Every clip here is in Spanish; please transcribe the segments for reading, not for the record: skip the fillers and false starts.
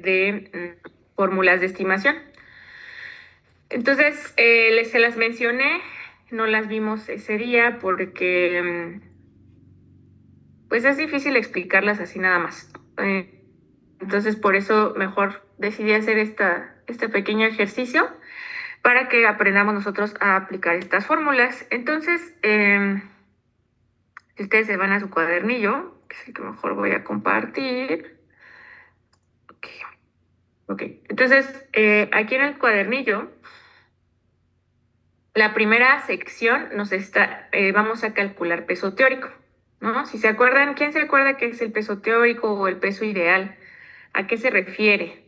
de fórmulas de estimación. Entonces, se las mencioné, no las vimos ese día porque pues es difícil explicarlas así nada más. Entonces, por eso mejor decidí hacer este pequeño ejercicio para que aprendamos nosotros a aplicar estas fórmulas. Entonces, si ustedes se van a su cuadernillo, que es el que mejor voy a compartir. Ok, ok. Entonces, aquí en el cuadernillo, la primera sección vamos a calcular peso teórico, ¿no? Si se acuerdan, ¿quién se acuerda qué es el peso teórico o el peso ideal? ¿A qué se refiere?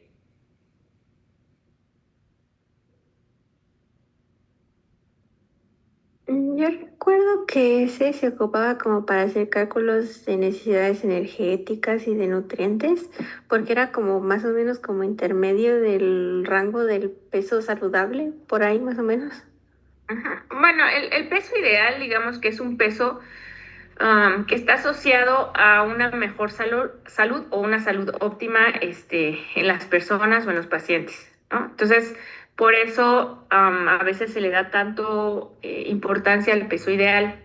Yo recuerdo que ese se ocupaba como para hacer cálculos de necesidades energéticas y de nutrientes, porque era como más o menos como intermedio del rango del peso saludable, por ahí más o menos. Ajá. Bueno, el peso ideal, digamos que es un peso que está asociado a una mejor salud o una salud óptima en las personas o en los pacientes, ¿no? Entonces, por eso a veces se le da tanto importancia al peso ideal.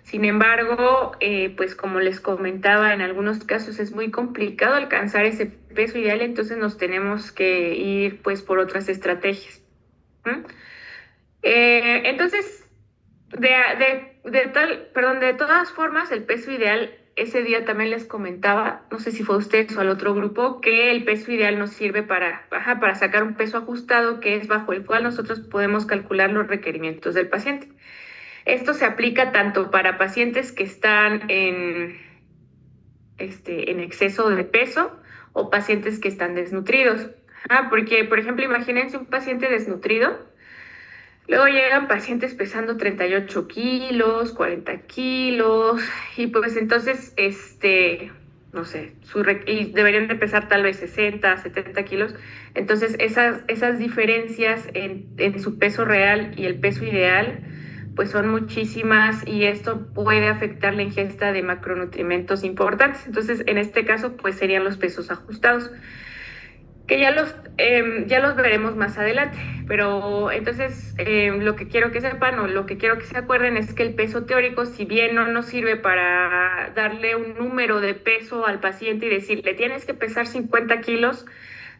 Sin embargo, pues como les comentaba, en algunos casos es muy complicado alcanzar ese peso ideal, entonces nos tenemos que ir pues por otras estrategias. ¿Mm? Entonces, de todas formas, el peso ideal, ese día también les comentaba, no sé si fue a ustedes o al otro grupo, que el peso ideal nos sirve para sacar un peso ajustado, que es bajo el cual nosotros podemos calcular los requerimientos del paciente. Esto se aplica tanto para pacientes que están en exceso de peso o pacientes que están desnutridos. Porque, por ejemplo, imagínense un paciente desnutrido. Luego llegan pacientes pesando 38 kilos, 40 kilos, y pues entonces, no sé, y deberían de pesar tal vez 60, 70 kilos. Entonces, esas diferencias en su peso real y el peso ideal, pues son muchísimas y esto puede afectar la ingesta de macronutrientes importantes. Entonces, en este caso, pues serían los pesos ajustados que ya los veremos más adelante. Pero entonces lo que quiero que sepan o lo que quiero que se acuerden es que el peso teórico, si bien no nos sirve para darle un número de peso al paciente y decirle tienes que pesar 50 kilos,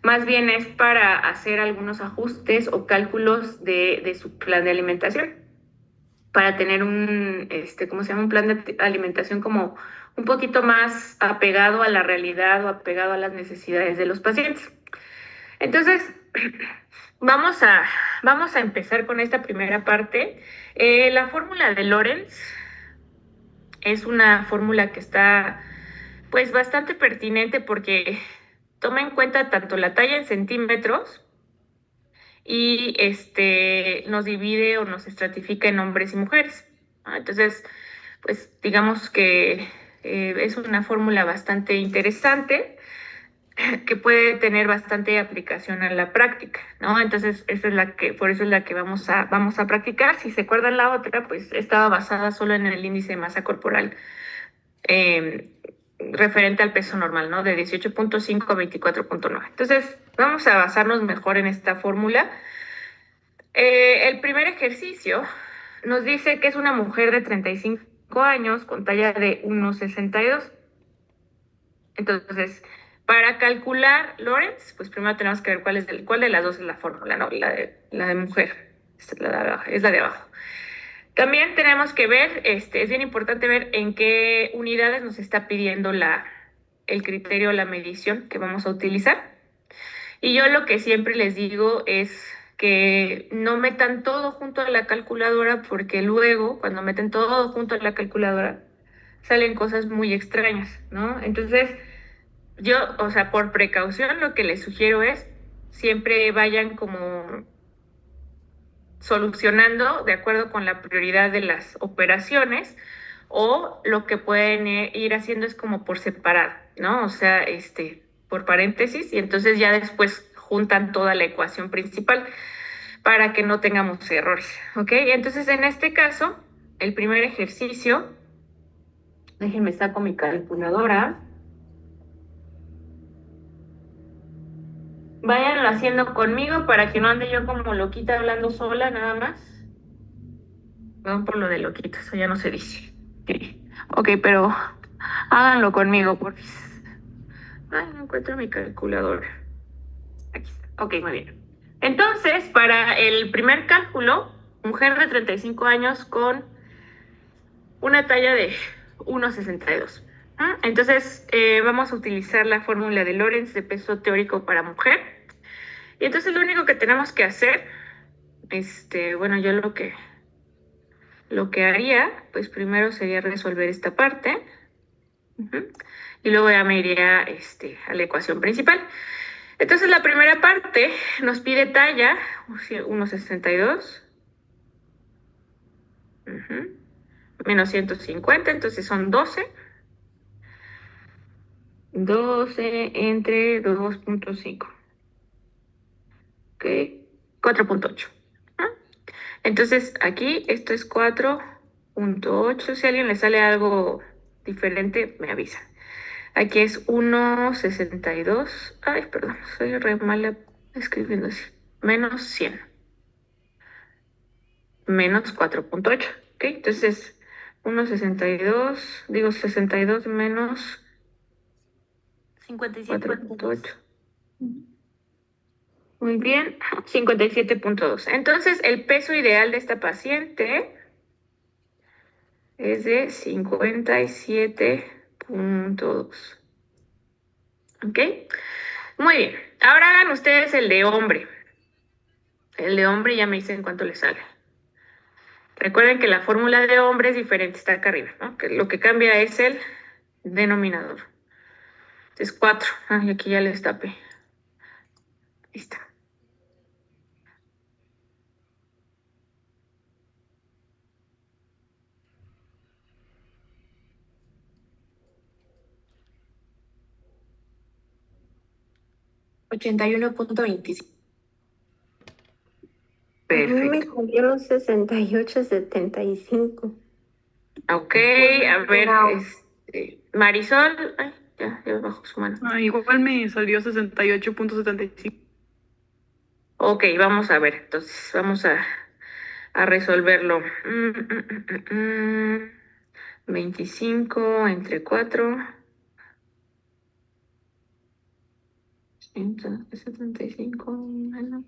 más bien es para hacer algunos ajustes o cálculos de su plan de alimentación, para tener ¿cómo se llama? Un plan de alimentación como un poquito más apegado a la realidad o apegado a las necesidades de los pacientes. Entonces, vamos a, vamos a empezar con esta primera parte. La fórmula de Lorenz es una fórmula que está pues bastante pertinente porque toma en cuenta tanto la talla en centímetros y nos divide o nos estratifica en hombres y mujeres. Entonces, pues digamos que es una fórmula bastante interesante que puede tener bastante aplicación a la práctica, ¿no? Entonces, por eso es la que vamos a practicar. Si se acuerdan la otra, pues estaba basada solo en el índice de masa corporal eh, referente al peso normal, ¿no? De 18.5 a 24.9. Entonces, vamos a basarnos mejor en esta fórmula. El primer ejercicio nos dice que es una mujer de 35 años con talla de 1,62. Entonces, para calcular Lorentz, pues primero tenemos que ver cuál de las dos es la fórmula, ¿no? La de mujer, es la de abajo. También tenemos que ver, es bien importante ver en qué unidades nos está pidiendo el criterio, la medición que vamos a utilizar. Y yo lo que siempre les digo es que no metan todo junto a la calculadora porque luego, cuando meten todo junto a la calculadora, salen cosas muy extrañas, ¿no? Entonces, yo, o sea, por precaución, lo que les sugiero es siempre vayan como solucionando de acuerdo con la prioridad de las operaciones o lo que pueden ir haciendo es como por separado, ¿no? O sea, por paréntesis y entonces ya después juntan toda la ecuación principal para que no tengamos errores, ¿ok? Entonces, en este caso, el primer ejercicio, déjenme saco mi calculadora. Váyanlo haciendo conmigo para que no ande yo como loquita hablando sola nada más. No por lo de loquita, eso ya no se dice. Ok, pero háganlo conmigo, por favor. Ay, no encuentro mi calculadora. Aquí está. Ok, muy bien. Entonces, para el primer cálculo, mujer de 35 años con una talla de 1,62. Entonces, vamos a utilizar la fórmula de Lorentz de peso teórico para mujer. Y entonces lo único que tenemos que hacer, bueno, yo lo que haría, pues primero sería resolver esta parte. Y luego ya me iría a la ecuación principal. Entonces la primera parte nos pide talla, 1,62. Menos 150, entonces son 12. 12 entre 2,5. Ok, 4,8. Entonces aquí esto es 4,8. Si a alguien le sale algo diferente, me avisa. Aquí es 1,62. Ay, perdón, soy re mala escribiendo así. Menos 100. Menos 4,8. Ok, entonces 1,62. Digo 62 menos 4,8. Muy bien, 57,2. Entonces, el peso ideal de esta paciente es de 57,2. ¿Ok? Muy bien. Ahora hagan ustedes el de hombre. El de hombre ya me dicen cuánto le sale. Recuerden que la fórmula de hombre es diferente, está acá arriba, ¿no? Que lo que cambia es el denominador. Es 4. Y aquí ya les tapé. Ahí está. $81.25. A mí me Perfecto. salió 68.75. Ok, a ver, Marisol. Ay, ya bajó su mano. Igual me salió 68.75. Ok, vamos a ver, entonces vamos a resolverlo. 25 entre 4, 175 menos.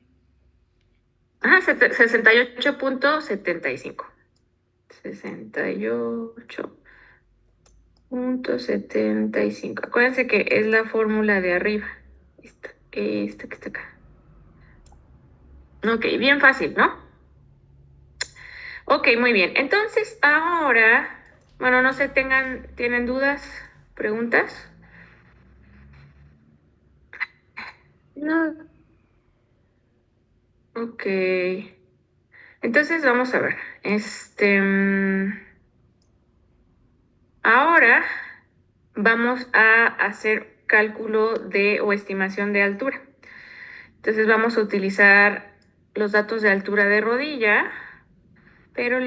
68,75. 68,75. Acuérdense que es la fórmula de arriba. Esta que está acá. Ok, bien fácil, ¿no? Ok, muy bien. Entonces, ahora, bueno, no sé, ¿tienen dudas, preguntas? No, Ok. Entonces, vamos a ver. Ahora vamos a hacer cálculo o estimación de altura. Entonces, vamos a utilizar los datos de altura de rodilla, pero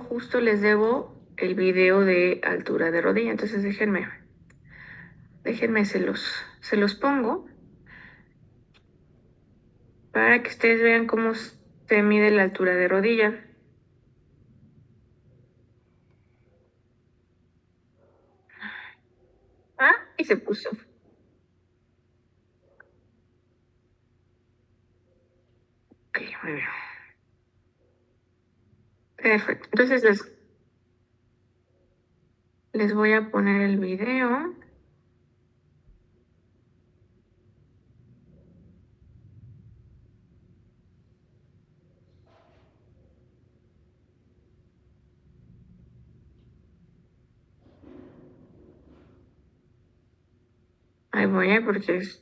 justo les debo el video de altura de rodilla. Entonces, déjenme, se los pongo para que ustedes vean cómo se mide la altura de rodilla. Y se puso. Ok, muy bien. Perfecto. Entonces les voy a poner el video. Ahí voy, porque es...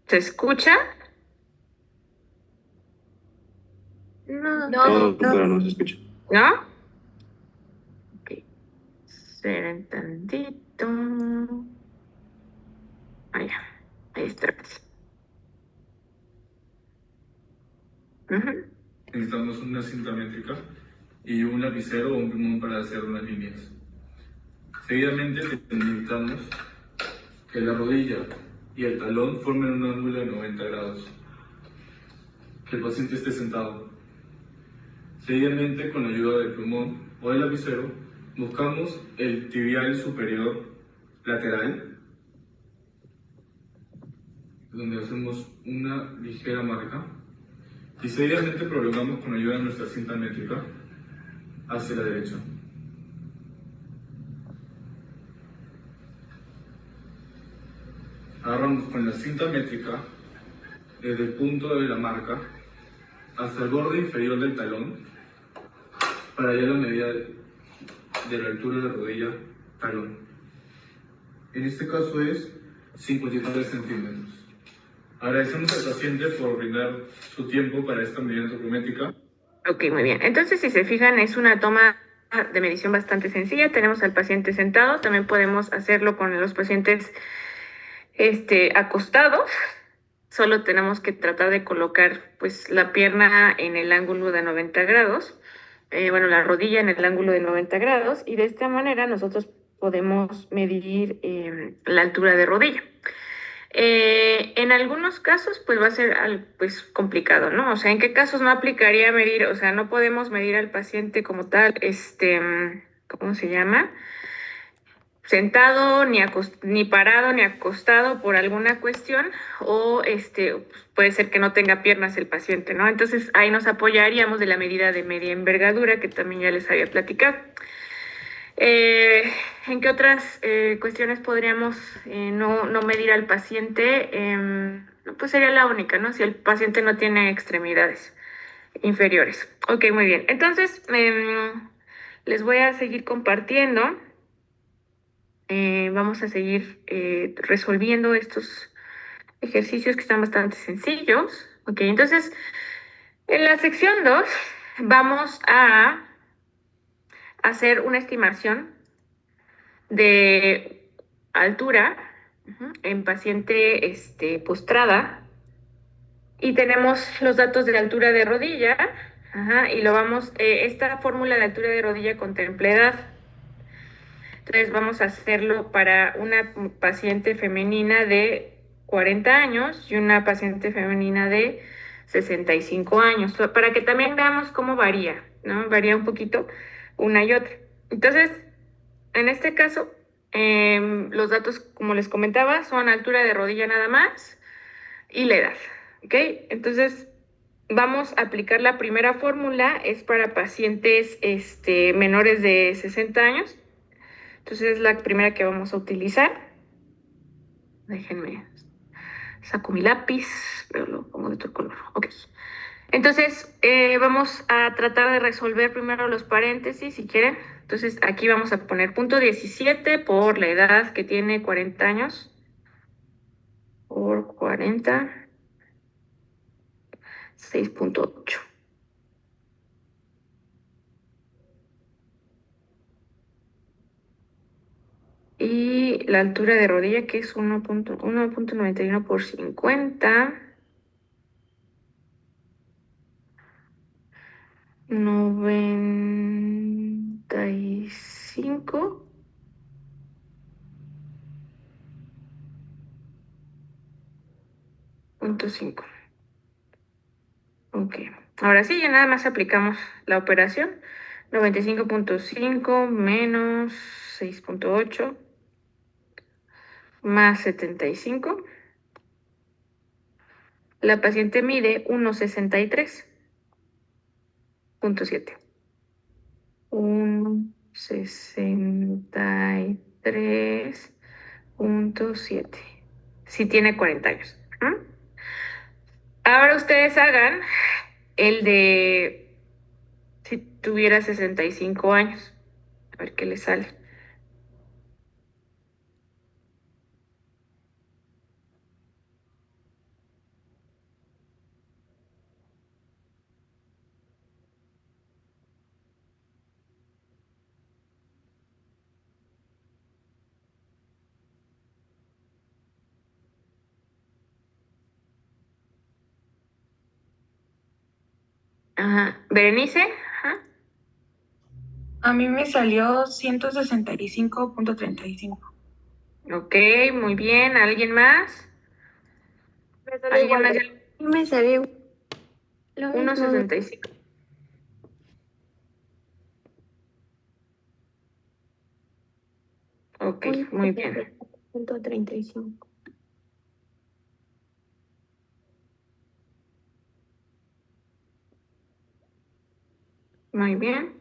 ¿Se escucha? no, No, no. pero no se escucha. ¿no? Ok, esperen tantito. Ahí, ahí está. Ujú. Necesitamos una cinta métrica y un lapicero o un plumón para hacer unas líneas. Seguidamente necesitamos que la rodilla y el talón formen un ángulo de 90 grados. Que el paciente esté sentado. Seguidamente, con la ayuda del plumón o del lapicero, buscamos el tibial superior lateral, donde hacemos una ligera marca, y seguidamente prolongamos con la ayuda de nuestra cinta métrica hacia la derecha. Agarramos con la cinta métrica desde el punto de la marca hasta el borde inferior del talón para hallar la medida de la altura de la rodilla talón. En este caso es 53 centímetros. Agradecemos al paciente por brindar su tiempo para esta medida antropométrica. Ok, muy bien. Entonces, si se fijan, es una toma de medición bastante sencilla. Tenemos al paciente sentado. También podemos hacerlo con los pacientes acostados. Solo tenemos que tratar de colocar pues la pierna en el ángulo de 90 grados. Bueno, la rodilla en el ángulo de 90 grados. Y de esta manera nosotros podemos medir la altura de rodilla. En algunos casos, pues va a ser pues complicado, ¿no? O sea, ¿en qué casos no aplicaría medir? O sea, no podemos medir al paciente como tal, ¿cómo se llama? Sentado, ni parado, ni acostado por alguna cuestión, o pues, puede ser que no tenga piernas el paciente, ¿no? Entonces ahí nos apoyaríamos de la medida de media envergadura que también ya les había platicado. Eh, ¿En qué otras cuestiones podríamos no medir al paciente? Pues sería la única, ¿no? Si el paciente no tiene extremidades inferiores. Ok, muy bien. Entonces, les voy a seguir compartiendo. Vamos a seguir resolviendo estos ejercicios que están bastante sencillos. Ok, entonces, en la sección 2 vamos a hacer una estimación de altura en paciente postrada y tenemos los datos de altura de rodilla y lo vamos, esta fórmula de altura de rodilla contempla edad. Entonces vamos a hacerlo para una paciente femenina de 40 años y una paciente femenina de 65 años, para que también veamos cómo varía, ¿no? Varía un poquito una y otra. Entonces, en este caso, los datos, como les comentaba, son altura de rodilla nada más y la edad, ¿ok? Entonces, vamos a aplicar la primera fórmula, es para pacientes menores de 60 años. Entonces, es la primera que vamos a utilizar. Déjenme, saco mi lápiz, pero lo pongo de otro color. Ok. Entonces, vamos a tratar de resolver primero los paréntesis, si quieren. Entonces, aquí vamos a poner punto 17 por la edad que tiene 40 años. Por 40, 6.8. Y la altura de rodilla, que es 1.91 por 50. 95.5. Ok. Ahora sí, ya nada más aplicamos la operación. 95.5 menos 6.8 más 75. La paciente mide 1,63.7. 1,63.7. Si tiene 40 años. Ahora ustedes hagan el de si tuviera 65 años. A ver qué les sale. Ajá. Berenice. Ajá. A mí me salió 165.35. Ok, muy bien. ¿Alguien más? Me salió ¿Alguien igual. más? Y me salió lo mismo. 1.65. Ok, muy bien. 135. Muy bien.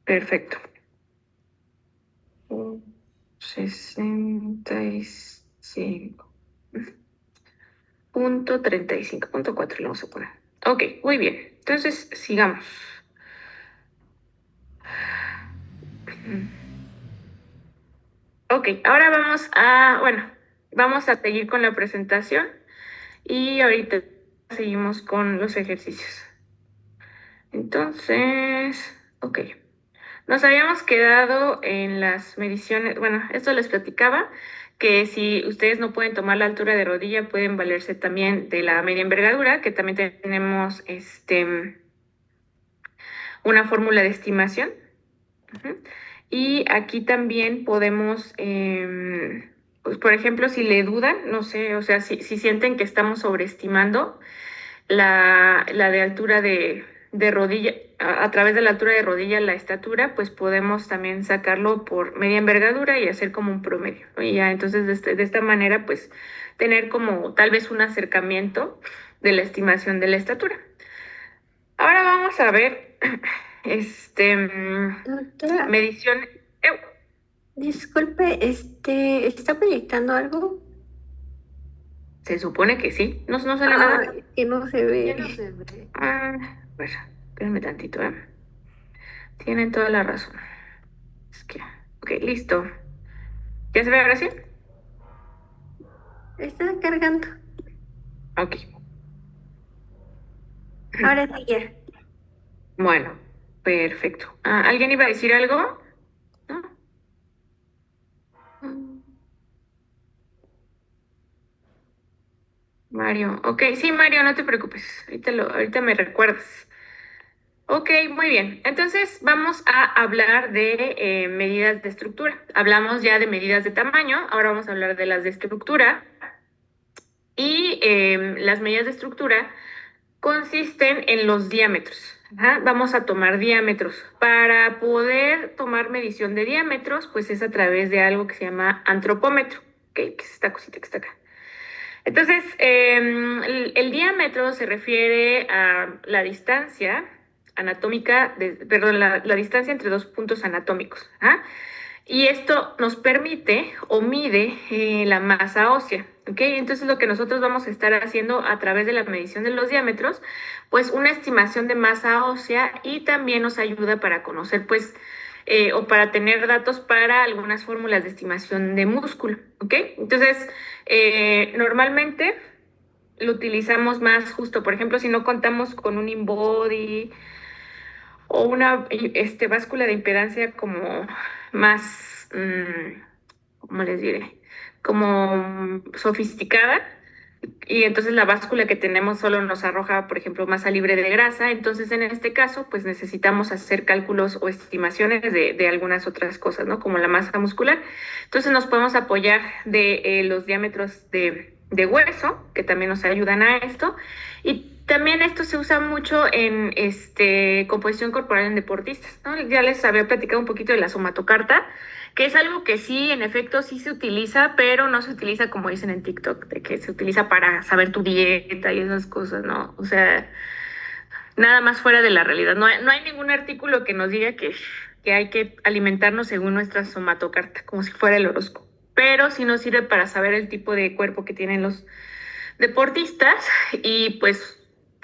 Perfecto. 65.35.4 le vamos a poner. Ok, muy bien. Entonces, sigamos. Ok, ahora vamos a seguir con la presentación y ahorita seguimos con los ejercicios. Entonces, ok. Nos habíamos quedado en las mediciones, bueno, esto les platicaba, que si ustedes no pueden tomar la altura de rodilla, pueden valerse también de la media envergadura, que también tenemos una fórmula de estimación. Ujú. Y aquí también podemos, pues, por ejemplo, si le dudan, no sé, o sea, si sienten que estamos sobreestimando la de altura de rodilla, a través de la altura de rodilla, la estatura, pues podemos también sacarlo por media envergadura y hacer como un promedio, ¿no? Y ya, entonces, de esta manera, pues, tener como tal vez un acercamiento de la estimación de la estatura. Ahora vamos a ver, Doctora, medición. disculpe, ¿está proyectando algo? Se supone que sí. No, no sale nada. Ay, que no se ve. Bueno, espérenme tantito, ¿eh? Tienen toda la razón. Es que, ok, listo. ¿Ya se ve ahora sí? Está cargando. Ok. Ahora sí ya. Bueno, perfecto. ¿Alguien iba a decir algo? ¿No? Mario. Ok, sí, Mario, no te preocupes. Ahorita me recuerdas. Ok, muy bien. Entonces vamos a hablar de medidas de estructura. Hablamos ya de medidas de tamaño, ahora vamos a hablar de las de estructura. Y las medidas de estructura consisten en los diámetros. Ajá. Vamos a tomar diámetros. Para poder tomar medición de diámetros, pues es a través de algo que se llama antropómetro, que es esta cosita que está acá. Entonces, el diámetro se refiere a la distancia anatómica, perdón, la distancia entre dos puntos anatómicos. ¿Ah? Y esto nos permite o mide la masa ósea. ¿Ok? Entonces lo que nosotros vamos a estar haciendo a través de la medición de los diámetros, pues una estimación de masa ósea y también nos ayuda para conocer, pues, o para tener datos para algunas fórmulas de estimación de músculo. ¿Ok? Entonces, normalmente lo utilizamos más justo, por ejemplo, si no contamos con un InBody o una báscula de impedancia como más, ¿cómo les diré? Como sofisticada. Y entonces la báscula que tenemos solo nos arroja, por ejemplo, masa libre de grasa. Entonces, en este caso, pues necesitamos hacer cálculos o estimaciones de algunas otras cosas, ¿no? Como la masa muscular. Entonces, nos podemos apoyar de los diámetros de hueso, que también nos ayudan a esto. Y también esto se usa mucho en composición corporal en deportistas, ¿no? Ya les había platicado un poquito de la somatocarta, que es algo que sí, en efecto, sí se utiliza, pero no se utiliza como dicen en TikTok, de que se utiliza para saber tu dieta y esas cosas, ¿no? O sea, nada más fuera de la realidad. No hay ningún artículo que nos diga que hay que alimentarnos según nuestra somatocarta, como si fuera el horóscopo. Pero sí nos sirve para saber el tipo de cuerpo que tienen los deportistas y pues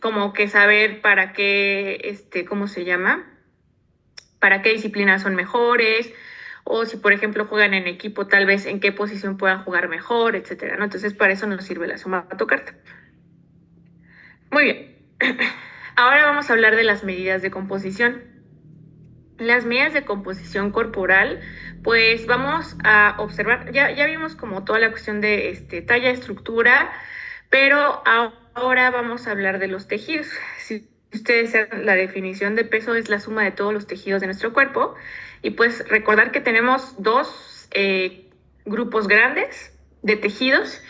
como que saber para qué, ¿cómo se llama? Para qué disciplinas son mejores, o si por ejemplo juegan en equipo, tal vez en qué posición puedan jugar mejor, etcétera, ¿no? Entonces para eso nos sirve la somatocarta. Muy bien. Ahora vamos a hablar de las medidas de composición. Las medidas de composición corporal, pues vamos a observar, ya vimos como toda la cuestión de talla, estructura, Pero ahora vamos a hablar de los tejidos. Si ustedes saben, la definición de peso es la suma de todos los tejidos de nuestro cuerpo. Y pues recordar que tenemos dos grupos grandes de tejidos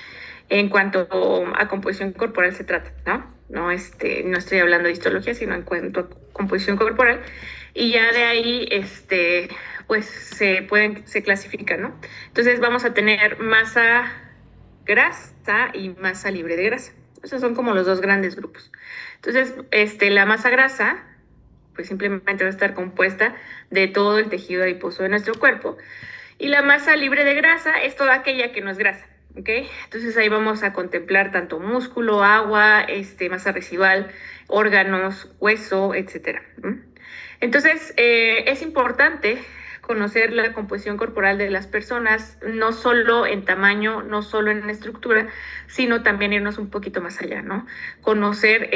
en cuanto a composición corporal se trata, ¿no? No estoy hablando de histología, sino en cuanto a composición corporal. Y ya de ahí, pues se clasifican, ¿no? Entonces vamos a tener masa grasa y masa libre de grasa. Esos son como los dos grandes grupos. Entonces, la masa grasa, pues simplemente va a estar compuesta de todo el tejido adiposo de nuestro cuerpo. Y la masa libre de grasa es toda aquella que no es grasa, ¿ok? Entonces ahí vamos a contemplar tanto músculo, agua, masa residual, órganos, hueso, etcétera. Entonces, es importante conocer la composición corporal de las personas, no solo en tamaño, no solo en estructura, sino también irnos un poquito más allá, ¿no? Conocer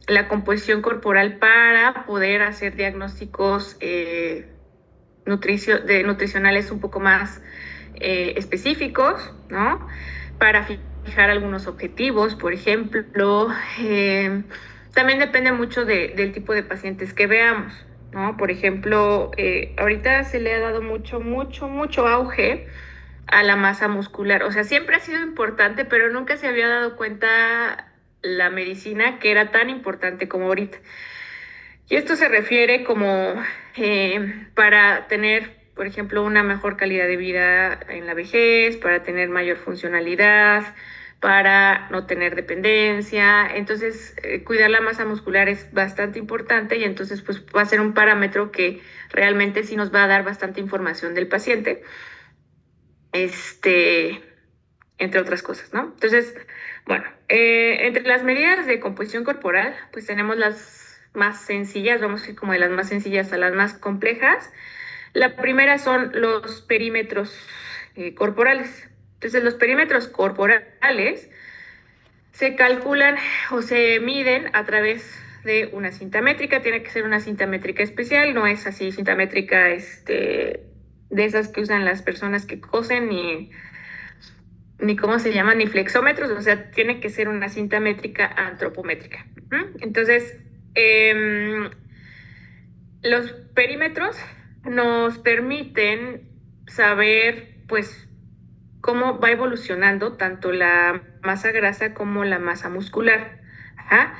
la composición corporal para poder hacer diagnósticos nutricionales un poco más específicos, ¿no? Para fijar algunos objetivos, por ejemplo. También depende mucho del tipo de pacientes que veamos, ¿no? Por ejemplo, ahorita se le ha dado mucho auge a la masa muscular. O sea, siempre ha sido importante, pero nunca se había dado cuenta la medicina que era tan importante como ahorita. Y esto se refiere como para tener, por ejemplo, una mejor calidad de vida en la vejez, para tener mayor funcionalidad, para no tener dependencia. Entonces, cuidar la masa muscular es bastante importante y entonces pues va a ser un parámetro que realmente sí nos va a dar bastante información del paciente, entre otras cosas, ¿no? Entonces, bueno, entre las medidas de composición corporal, pues tenemos las más sencillas, vamos a ir como de las más sencillas a las más complejas. La primera son los perímetros corporales. Entonces, los perímetros corporales se calculan o se miden a través de una cinta métrica. Tiene que ser una cinta métrica especial, no es así cinta métrica de esas que usan las personas que cosen ni cómo se llama, ni flexómetros, o sea, tiene que ser una cinta métrica antropométrica. Entonces, los perímetros nos permiten saber, pues, cómo va evolucionando tanto la masa grasa como la masa muscular. Ajá.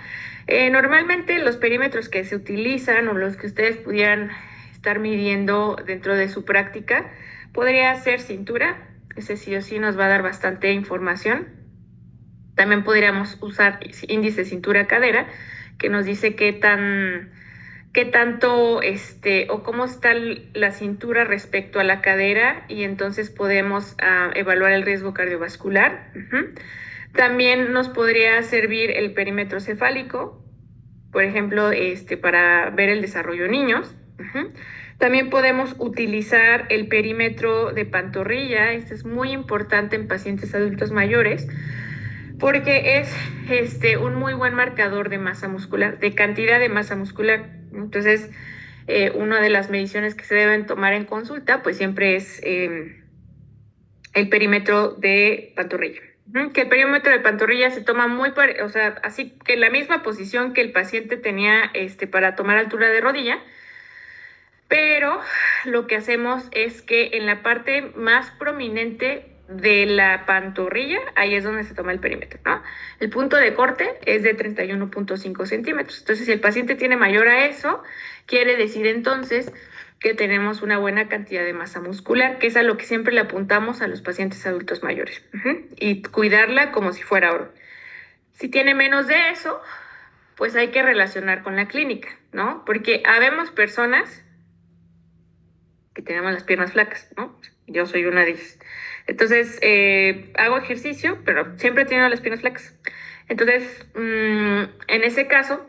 Normalmente los perímetros que se utilizan o los que ustedes pudieran estar midiendo dentro de su práctica podría ser cintura. Ese sí o sí nos va a dar bastante información. También podríamos usar índice de cintura-cadera, que nos dice qué tanto o cómo está la cintura respecto a la cadera, y entonces podemos evaluar el riesgo cardiovascular. También nos podría servir el perímetro cefálico, por ejemplo, para ver el desarrollo en niños. También podemos utilizar el perímetro de pantorrilla. Este es muy importante en pacientes adultos mayores porque es un muy buen marcador de masa muscular, de cantidad de masa muscular. Entonces, una de las mediciones que se deben tomar en consulta, pues siempre es el perímetro de pantorrilla. Que el perímetro de pantorrilla se toma o sea, así que en la misma posición que el paciente tenía para tomar altura de rodilla, pero lo que hacemos es que en la parte más prominente de la pantorrilla, ahí es donde se toma el perímetro, ¿no? El punto de corte es de 31.5 centímetros. Entonces, si el paciente tiene mayor a eso, quiere decir entonces que tenemos una buena cantidad de masa muscular, que es a lo que siempre le apuntamos a los pacientes adultos mayores. Y cuidarla como si fuera oro. Si tiene menos de eso, pues hay que relacionar con la clínica, ¿no? Porque habemos personas que tenemos las piernas flacas, ¿no? Yo soy una de ellas. Entonces, hago ejercicio, pero siempre he tenido las piernas flacas. Entonces, en ese caso,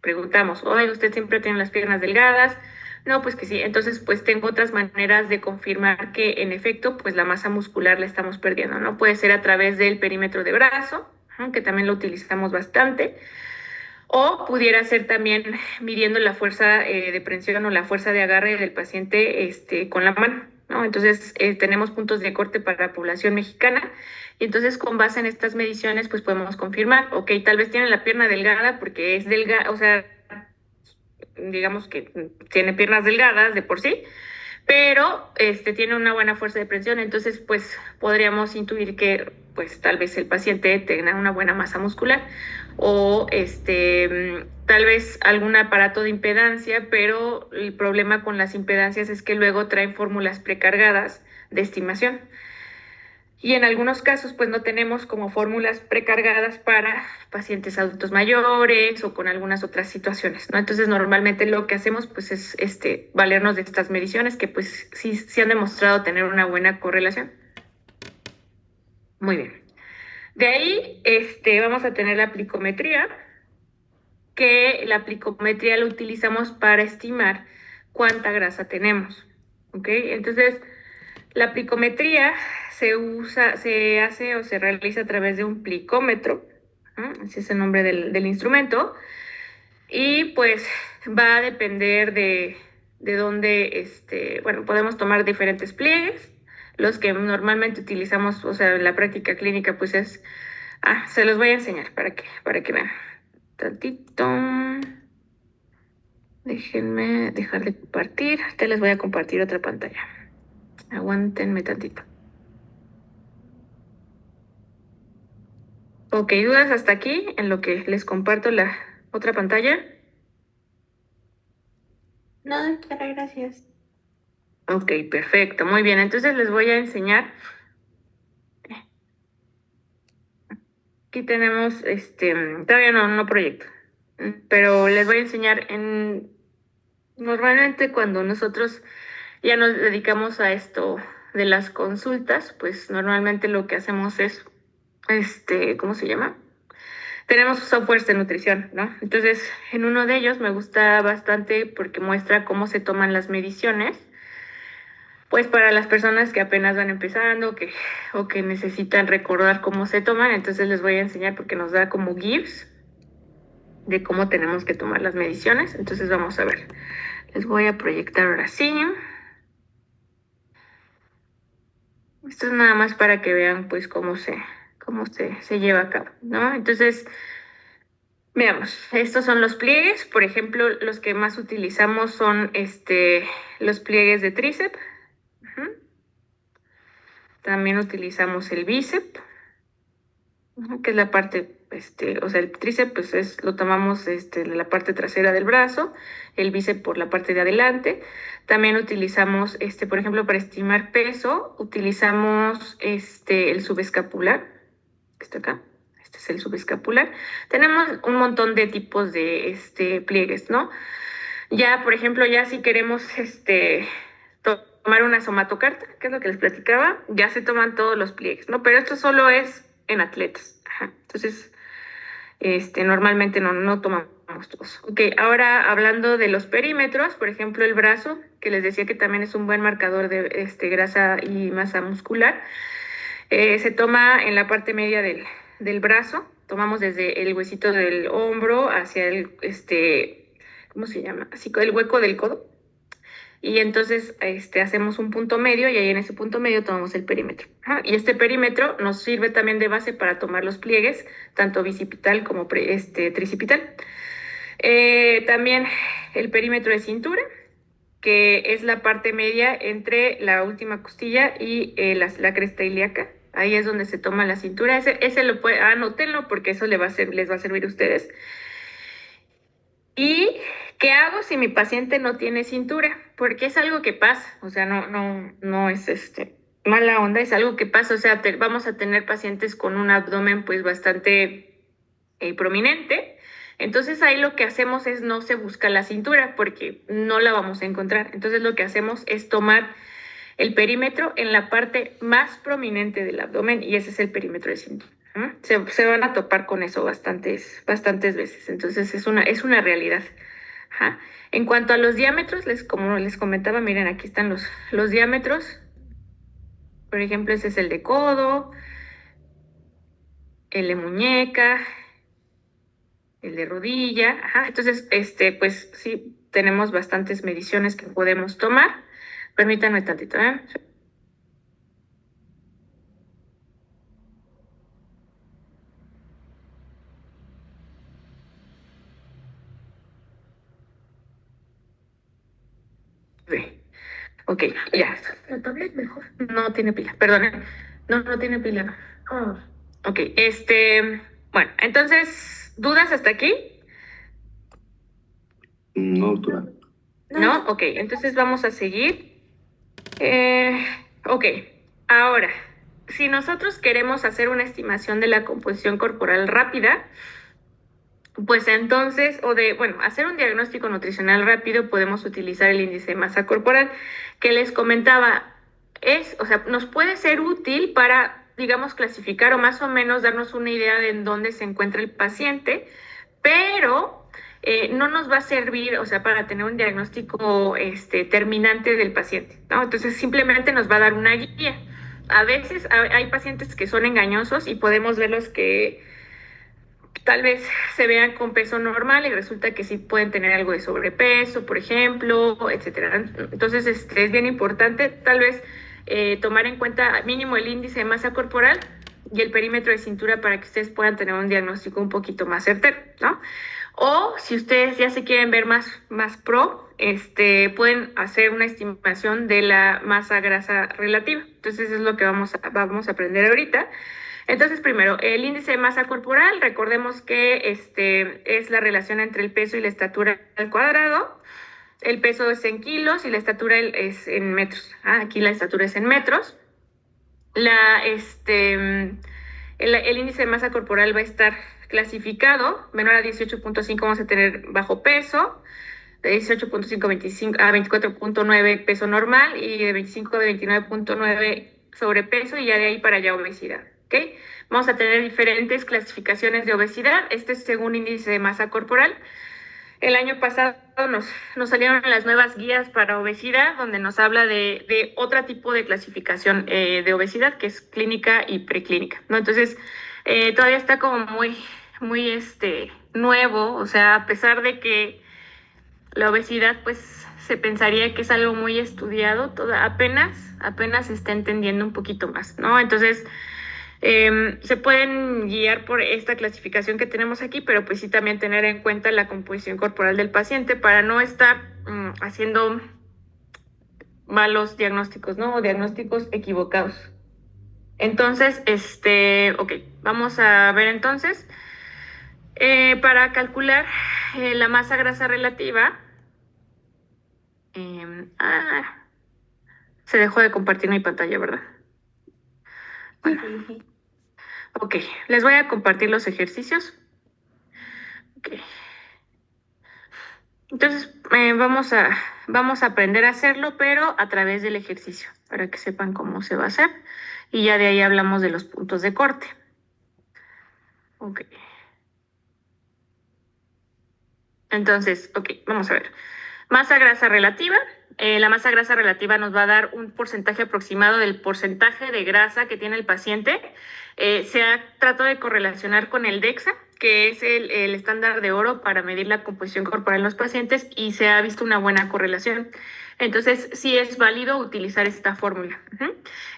preguntamos, oye, ¿usted siempre tiene las piernas delgadas? No, pues que sí. Entonces, pues tengo otras maneras de confirmar que, en efecto, pues la masa muscular la estamos perdiendo, ¿no? Puede ser a través del perímetro de brazo, que también lo utilizamos bastante, o pudiera ser también midiendo la fuerza de prensión o la fuerza de agarre del paciente con la mano. ¿no? Entonces, tenemos puntos de corte para la población mexicana y entonces con base en estas mediciones, pues podemos confirmar, ok, tal vez tiene la pierna delgada porque es delgada, o sea, digamos que tiene piernas delgadas de por sí, pero tiene una buena fuerza de presión, entonces pues podríamos intuir que pues tal vez el paciente tenga una buena masa muscular o tal vez algún aparato de impedancia, pero el problema con las impedancias es que luego traen fórmulas precargadas de estimación. Y en algunos casos, pues no tenemos como fórmulas precargadas para pacientes adultos mayores o con algunas otras situaciones, ¿no? Entonces, normalmente lo que hacemos, pues, es valernos de estas mediciones que, pues, sí han demostrado tener una buena correlación. Muy bien. De ahí, vamos a tener la plicometría, que la plicometría la utilizamos para estimar cuánta grasa tenemos, ¿ok? Entonces, la plicometría se hace o se realiza a través de un plicómetro, ¿no? Ese es el nombre del instrumento, y pues va a depender de dónde, bueno, podemos tomar diferentes pliegues. Los que normalmente utilizamos, o sea, en la práctica clínica, pues se los voy a enseñar para que vean. Tantito. Déjenme dejar de compartir. Te les voy a compartir otra pantalla. Aguántenme tantito. Ok, ¿dudas hasta aquí en lo que les comparto la otra pantalla? No, doctora, gracias. Ok, perfecto, muy bien. Entonces les voy a enseñar. Aquí tenemos, todavía no proyecto, pero les voy a enseñar normalmente cuando nosotros ya nos dedicamos a esto de las consultas, pues normalmente lo que hacemos es, ¿cómo se llama? Tenemos softwares de nutrición, ¿no? Entonces, en uno de ellos me gusta bastante porque muestra cómo se toman las mediciones, pues para las personas que apenas van empezando o que necesitan recordar cómo se toman, entonces les voy a enseñar porque nos da como GIFs de cómo tenemos que tomar las mediciones. Entonces vamos a ver. Les voy a proyectar ahora sí. Esto es nada más para que vean pues cómo se lleva a cabo, ¿no? Entonces, veamos, estos son los pliegues. Por ejemplo, los que más utilizamos son los pliegues de tríceps. Uh-huh. También utilizamos el bíceps, uh-huh, que es la parte, o sea, el tríceps pues lo tomamos de la parte trasera del brazo, el bíceps por la parte de adelante. También utilizamos, por ejemplo, para estimar peso, utilizamos el subescapular, que está acá. Este es el subescapular. Tenemos un montón de tipos de pliegues, ¿no? Ya, por ejemplo, ya si queremos tomar una somatocarta, que es lo que les platicaba, ya se toman todos los pliegues, ¿no? Pero esto solo es en atletas. Ajá. Entonces, normalmente no tomamos todos. Ok, ahora hablando de los perímetros, por ejemplo, el brazo, que les decía que también es un buen marcador de grasa y masa muscular, se toma en la parte media del brazo, tomamos desde el huesito del hombro hacia el, ¿cómo se llama? Así, el hueco del codo. Y entonces hacemos un punto medio y ahí en ese punto medio tomamos el perímetro. Ajá. Y este perímetro nos sirve también de base para tomar los pliegues, tanto bicipital como tricipital. También el perímetro de cintura, que es la parte media entre la última costilla y la cresta ilíaca. Ahí es donde se toma la cintura. Ese lo puede, anótenlo porque eso les va a servir a ustedes. ¿Y qué hago si mi paciente no tiene cintura? Porque es algo que pasa, o sea, no es mala onda, es algo que pasa, o sea, vamos a tener pacientes con un abdomen pues bastante prominente. Entonces ahí lo que hacemos es no se busca la cintura porque no la vamos a encontrar. Entonces lo que hacemos es tomar el perímetro en la parte más prominente del abdomen y ese es el perímetro de cintura. Se van a topar con eso bastantes veces. Entonces es una realidad. Ajá. En cuanto a los diámetros, como les comentaba, miren, aquí están los diámetros. Por ejemplo, ese es el de codo, el de muñeca, el de rodilla. Ajá. Entonces, pues sí, tenemos bastantes mediciones que podemos tomar Permítanme tantito, ¿eh? Ok, ya. La tablet mejor. No tiene pila, perdón. No tiene pila. Ah, Ok, bueno, entonces, ¿dudas hasta aquí? No, doctora. ¿No? Ok, entonces vamos a seguir. Ok, ahora, si nosotros queremos hacer una estimación de la composición corporal rápida, pues entonces, bueno, hacer un diagnóstico nutricional rápido, podemos utilizar el índice de masa corporal que les comentaba. O sea, nos puede ser útil para, digamos, clasificar o más o menos darnos una idea de en dónde se encuentra el paciente, pero no nos va a servir, o sea, para tener un diagnóstico terminante del paciente, ¿no? Entonces, simplemente nos va a dar una guía. A veces hay pacientes que son engañosos y podemos verlos que tal vez se vean con peso normal y resulta que sí pueden tener algo de sobrepeso, por ejemplo, etcétera. Entonces, es bien importante tal vez tomar en cuenta mínimo el índice de masa corporal y el perímetro de cintura para que ustedes puedan tener un diagnóstico un poquito más certero, ¿no? O si ustedes ya se quieren ver más pro, pueden hacer una estimación de la masa grasa relativa. Entonces, es lo que vamos a aprender ahorita. Entonces, primero, el índice de masa corporal, recordemos que es la relación entre el peso y la estatura al cuadrado. El peso es en kilos y la estatura es en metros. Aquí la estatura es en metros. El índice de masa corporal va a estar clasificado. Menor a 18.5 vamos a tener bajo peso. De 18.5 a 24.9 peso normal y de 25 a 29.9 sobrepeso y ya de ahí para allá obesidad. ¿Okay? Vamos a tener diferentes clasificaciones de obesidad. Este es según índice de masa corporal. El año pasado nos salieron las nuevas guías para obesidad, donde nos habla de otro tipo de clasificación de obesidad, que es clínica y preclínica, ¿no? Entonces, todavía está como muy nuevo, o sea, a pesar de que la obesidad, pues, se pensaría que es algo muy estudiado, apenas se está entendiendo un poquito más, ¿no? Entonces, se pueden guiar por esta clasificación que tenemos aquí, pero pues sí también tener en cuenta la composición corporal del paciente para no estar haciendo malos diagnósticos, ¿no? O diagnósticos equivocados. Entonces, ok, vamos a ver entonces. Para calcular la masa grasa relativa, se dejó de compartir mi pantalla, ¿verdad? Bueno. Ok, les voy a compartir los ejercicios. Okay. Entonces, vamos a aprender a hacerlo, pero a través del ejercicio, para que sepan cómo se va a hacer. Y ya de ahí hablamos de los puntos de corte. Ok. Entonces, ok, vamos a ver. Masa grasa relativa. La masa grasa relativa nos va a dar un porcentaje aproximado del porcentaje de grasa que tiene el paciente. Se ha tratado de correlacionar con el DEXA, que es el estándar de oro para medir la composición corporal en los pacientes, y se ha visto una buena correlación. Entonces, sí es válido utilizar esta fórmula.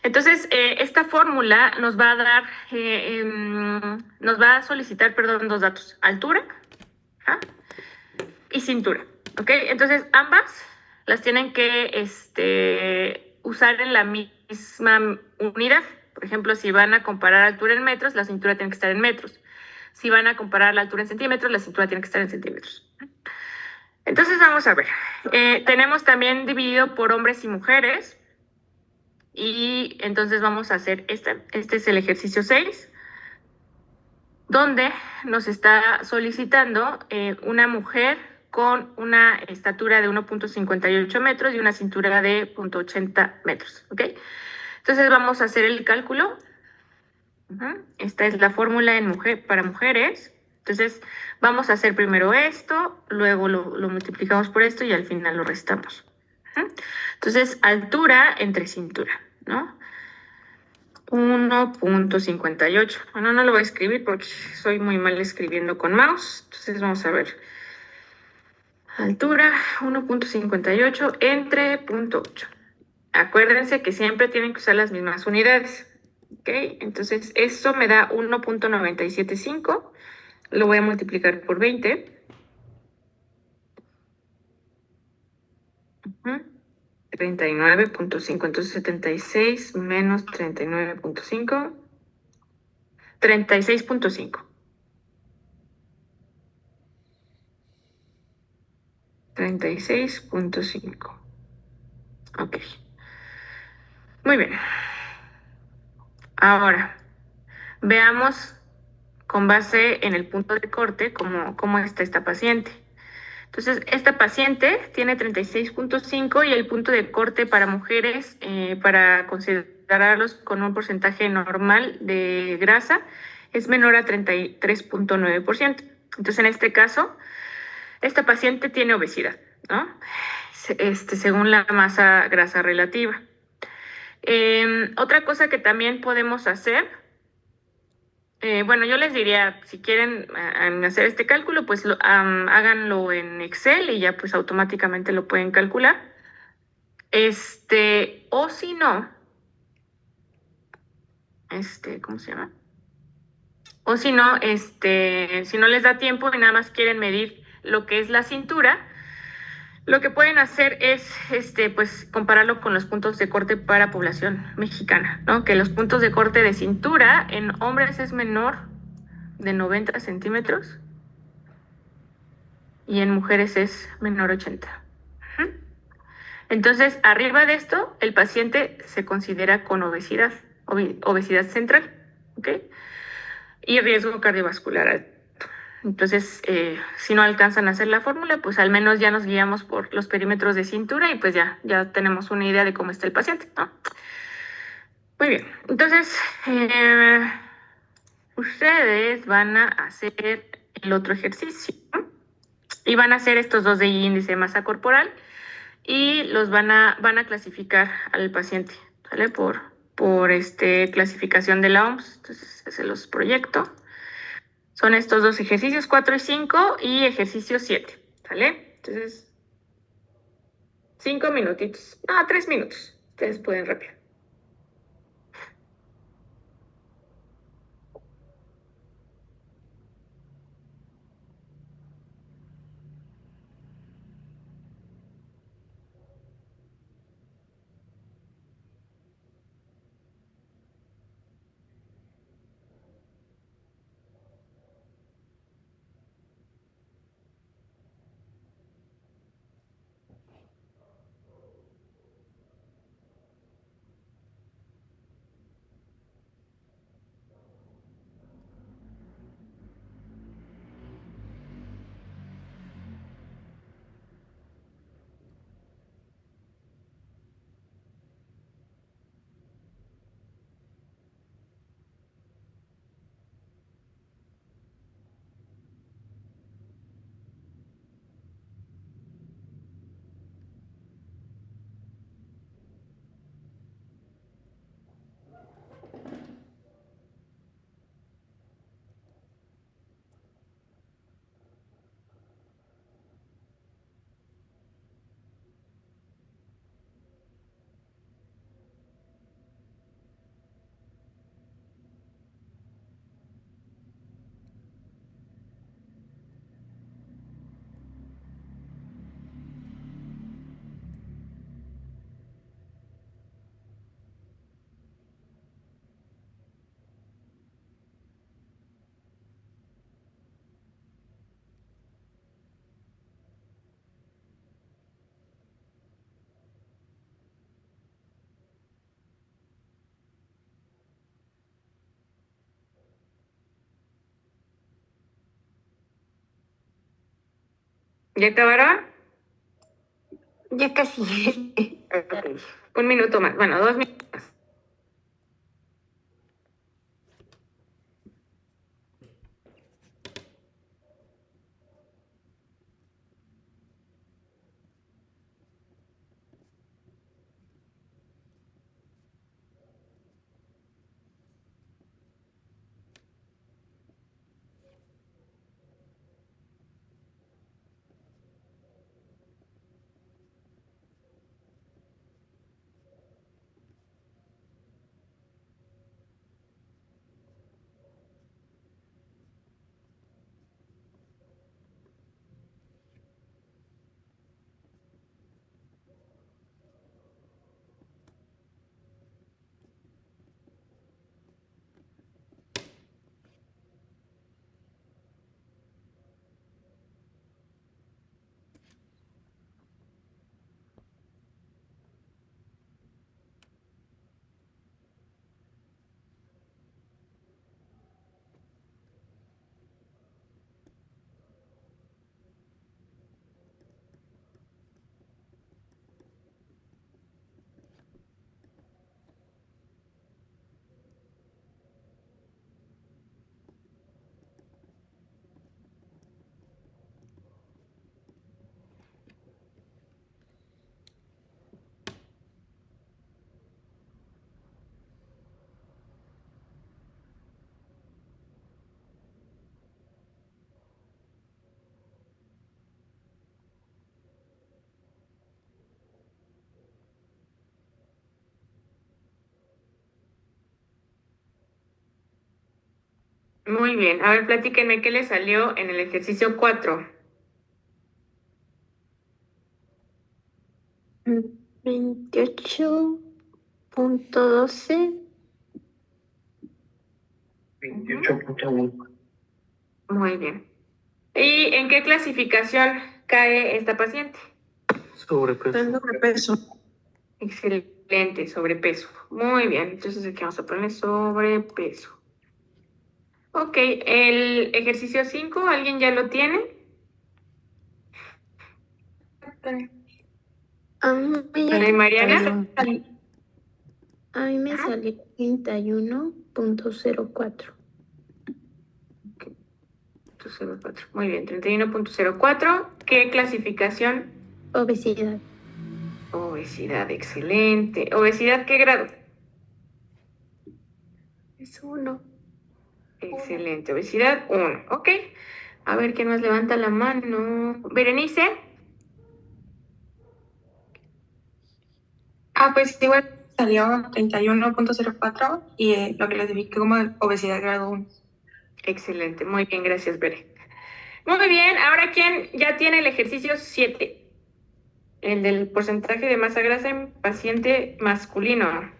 Entonces, esta fórmula nos va a dar, nos va a solicitar, dos datos: altura y cintura. ¿Ok? Entonces, ambas las tienen que usar en la misma unidad. Por ejemplo, si van a comparar altura en metros, la cintura tiene que estar en metros. Si van a comparar la altura en centímetros, la cintura tiene que estar en centímetros. Entonces, vamos a ver. Tenemos también dividido por hombres y mujeres. Y entonces vamos a hacer este es el ejercicio 6, donde nos está solicitando una mujer con una estatura de 1.58 metros y una cintura de 0.80 metros, ¿ok? Entonces vamos a hacer el cálculo. Esta es la fórmula para mujeres. Entonces vamos a hacer primero esto, luego lo multiplicamos por esto y al final lo restamos. Entonces, altura entre cintura, ¿no? 1.58. Bueno, no lo voy a escribir porque soy muy mal escribiendo con mouse. Entonces vamos a ver. Altura 1.58 entre 0.8. Acuérdense que siempre tienen que usar las mismas unidades. ¿Ok? Entonces, eso me da 1.975. Lo voy a multiplicar por 20. 39.5. Entonces, 76 menos 39.5. 36.5. 36.5. Ok. Muy bien. Ahora, veamos con base en el punto de corte cómo está esta paciente. Entonces, esta paciente tiene 36.5 y el punto de corte para mujeres, para considerarlos con un porcentaje normal de grasa, es menor a 33.9%. Entonces, en este caso, esta paciente tiene obesidad, ¿no? Según la masa grasa relativa. Otra cosa que también podemos hacer, bueno, yo les diría, si quieren hacer este cálculo, pues háganlo en Excel y ya pues automáticamente lo pueden calcular. O si no, ¿cómo se llama? O si no, si no les da tiempo y nada más quieren medir lo que es la cintura, lo que pueden hacer es, pues, compararlo con los puntos de corte para población mexicana, ¿no? Que los puntos de corte de cintura en hombres es menor de 90 centímetros y en mujeres es menor 80. Entonces, arriba de esto, el paciente se considera con obesidad, obesidad central, ¿ok? Y riesgo cardiovascular alto. Entonces, si no alcanzan a hacer la fórmula, pues al menos ya nos guiamos por los perímetros de cintura y pues ya tenemos una idea de cómo está el paciente, ¿no? Muy bien, entonces, ustedes van a hacer el otro ejercicio, ¿no? Y van a hacer estos dos de índice de masa corporal y los van a clasificar al paciente, ¿sale? Por clasificación de la OMS. Entonces, se los proyecto. Son estos dos ejercicios, 4 y 5 y ejercicio 7, ¿sale? Entonces, 5 minutitos. No, 3 minutos. Ustedes pueden rápido. ¿Ya acabaron? Ya casi. Ok. Un minuto más. Bueno, 2 minutos más. Muy bien. A ver, platíquenme qué le salió en el ejercicio 4. 28.12. 28.1. Muy bien. ¿Y en qué clasificación cae esta paciente? Sobrepeso. Excelente, sobrepeso. Muy bien. Entonces aquí vamos a poner sobrepeso. Ok, el ejercicio 5, ¿alguien ya lo tiene? A mí Ay, Mariana. me Ajá. salió 31.04. 0.4. Muy bien, 31.04. ¿Qué clasificación? Obesidad. Obesidad, excelente. ¿Obesidad qué grado? Es 1. Excelente, obesidad 1. Ok. A ver quién más levanta la mano. Berenice. Pues igual salió 31.04 y lo clasifiqué como obesidad grado 1. Excelente, muy bien, gracias, Bere. Muy bien, ahora ¿quién ya tiene el ejercicio 7? El del porcentaje de masa grasa en paciente masculino.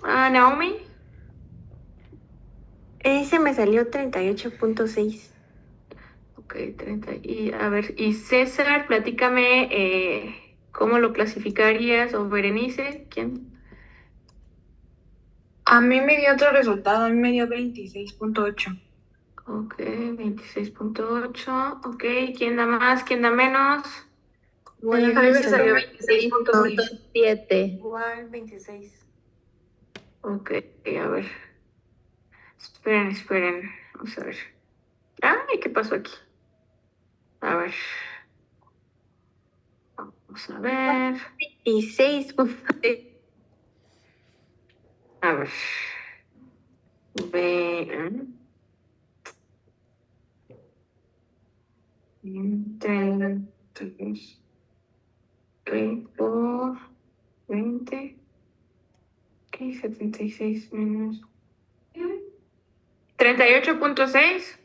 Naomi. Ese me salió 38.6. Ok, 30. Y a ver, y César, platícame cómo lo clasificarías, o Berenice, ¿quién? A mí me dio otro resultado, a mí me dio 26.8. Ok, 26.8. Ok, ¿quién da más? ¿Quién da menos? A mí me salió 26.6. 26.7. Igual 26. Ok, a ver. Esperen. Vamos a ver. Ay, ¿qué pasó aquí? A ver. Vamos a ver. 26.6. A ver. Ve. 32 por 20. Ok, 76 menos 38.6.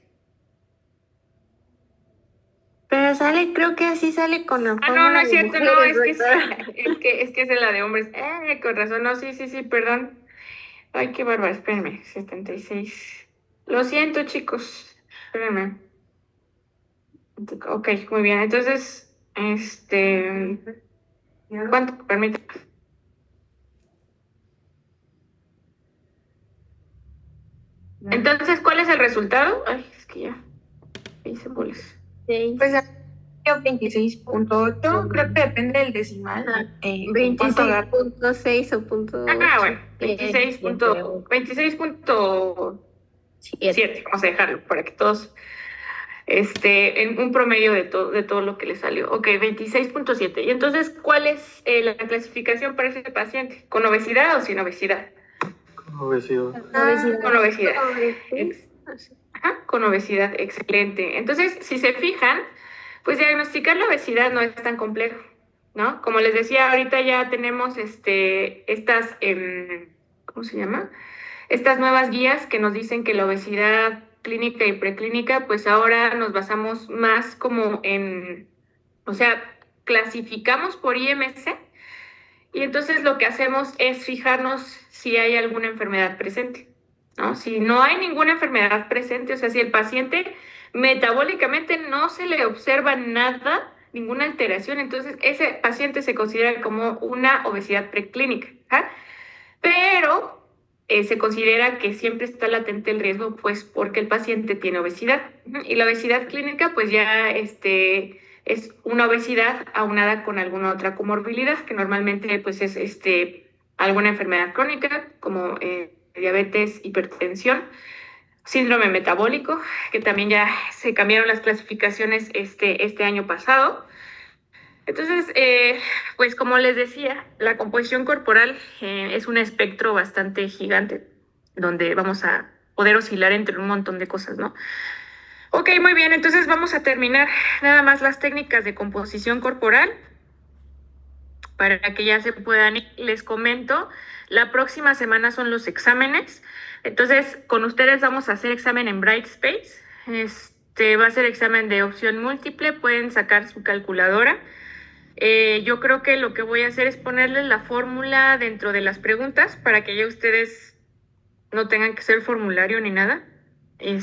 Pero sale, creo que así sale con la No, fórmula no es de cierto, no, mujeres, es que es, doctora. es de la de hombres. Con razón, no, sí, perdón. Ay, qué bárbaro, espérenme, 76. Lo siento, chicos, espérenme. Ok, muy bien, entonces, ¿cuánto? Permítame. Entonces, ¿cuál es el resultado? Ay, es que ya hice bolas. Pues a mí me dio 26.8, creo que depende del decimal. ¿Cuánto agarra? 26.6 o Bueno, 26 26.7, vamos a dejarlo para que todos, en un promedio de todo lo que le salió. Ok, 26.7. Y entonces, ¿cuál es la clasificación para ese paciente? ¿Con obesidad o sin obesidad? Obesidad. Con obesidad. Ajá, con obesidad, excelente. Entonces, si se fijan, pues diagnosticar la obesidad no es tan complejo, ¿no? Como les decía, ahorita ya tenemos estas, ¿cómo se llama? Estas nuevas guías que nos dicen que la obesidad clínica y preclínica, pues ahora nos basamos más como o sea, clasificamos por IMC y entonces lo que hacemos es fijarnos si hay alguna enfermedad presente, ¿no? Si no hay ninguna enfermedad presente, o sea, si el paciente metabólicamente no se le observa nada, ninguna alteración, entonces ese paciente se considera como una obesidad preclínica, ¿ah? Pero se considera que siempre está latente el riesgo, pues porque el paciente tiene obesidad. Y la obesidad clínica, pues ya es una obesidad aunada con alguna otra comorbilidad, que normalmente pues es alguna enfermedad crónica, como diabetes, hipertensión, síndrome metabólico, que también ya se cambiaron las clasificaciones este año pasado. Entonces, pues como les decía, la composición corporal es un espectro bastante gigante, donde vamos a poder oscilar entre un montón de cosas, ¿no? Ok, muy bien, entonces vamos a terminar nada más las técnicas de composición corporal para que ya se puedan ir. Les comento La próxima semana son los exámenes. Entonces, con ustedes vamos a hacer examen en Brightspace. Va a ser examen de opción múltiple. Pueden sacar su calculadora. Yo creo que lo que voy a hacer es ponerles la fórmula dentro de las preguntas para que ya ustedes no tengan que hacer formulario ni nada. Y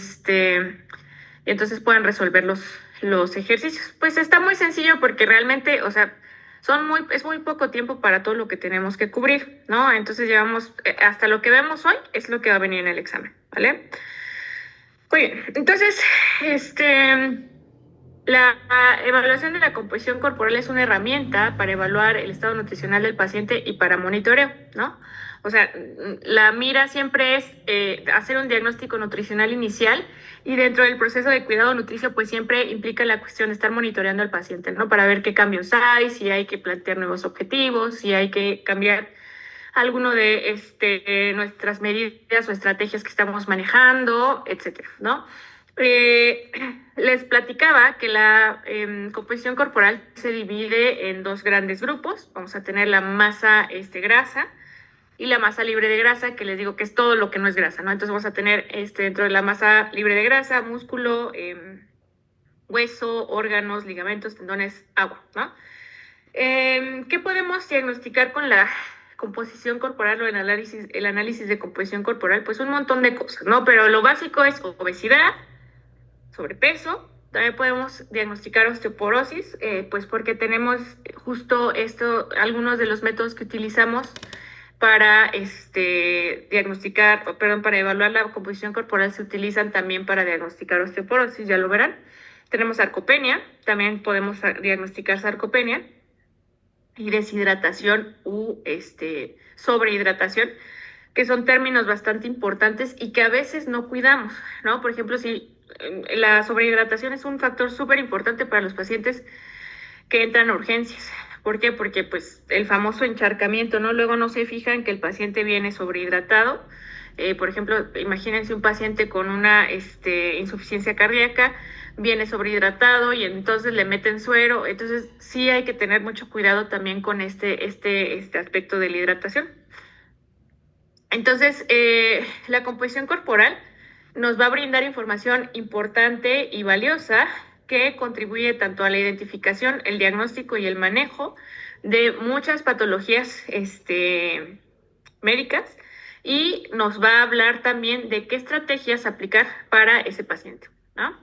entonces puedan resolver los ejercicios. Pues está muy sencillo porque realmente, o sea, es muy poco tiempo para todo lo que tenemos que cubrir, ¿no? Entonces llevamos, hasta lo que vemos hoy es lo que va a venir en el examen, ¿vale? Muy bien, entonces, la evaluación de la composición corporal es una herramienta para evaluar el estado nutricional del paciente y para monitoreo, ¿no? O sea, la mira siempre es hacer un diagnóstico nutricional inicial y dentro del proceso de cuidado nutricio pues siempre implica la cuestión de estar monitoreando al paciente, ¿no? Para ver qué cambios hay, si hay que plantear nuevos objetivos, si hay que cambiar alguno de nuestras medidas o estrategias que estamos manejando, etcétera, ¿no? Les platicaba que la composición corporal se divide en dos grandes grupos. Vamos a tener la masa grasa y la masa libre de grasa, que les digo que es todo lo que no es grasa, ¿no? Entonces vamos a tener dentro de la masa libre de grasa, músculo, hueso, órganos, ligamentos, tendones, agua, ¿no? ¿Qué podemos diagnosticar con la composición corporal o el análisis de composición corporal? Pues un montón de cosas, ¿no? Pero lo básico es obesidad, sobrepeso. También podemos diagnosticar osteoporosis, pues porque tenemos justo algunos de los métodos que utilizamos para para evaluar la composición corporal se utilizan también para diagnosticar osteoporosis, ya lo verán. Tenemos sarcopenia, también podemos diagnosticar sarcopenia y deshidratación u sobrehidratación, que son términos bastante importantes y que a veces no cuidamos, ¿no? Por ejemplo, si la sobrehidratación es un factor súper importante para los pacientes que entran a urgencias. ¿Por qué? Porque pues el famoso encharcamiento, ¿no? Luego no se fijan que el paciente viene sobrehidratado. Por ejemplo, imagínense un paciente con una insuficiencia cardíaca, viene sobrehidratado y entonces le meten suero. Entonces sí hay que tener mucho cuidado también con este aspecto de la hidratación. Entonces, la composición corporal nos va a brindar información importante y valiosa que contribuye tanto a la identificación, el diagnóstico y el manejo de muchas patologías médicas, y nos va a hablar también de qué estrategias aplicar para ese paciente, ¿no?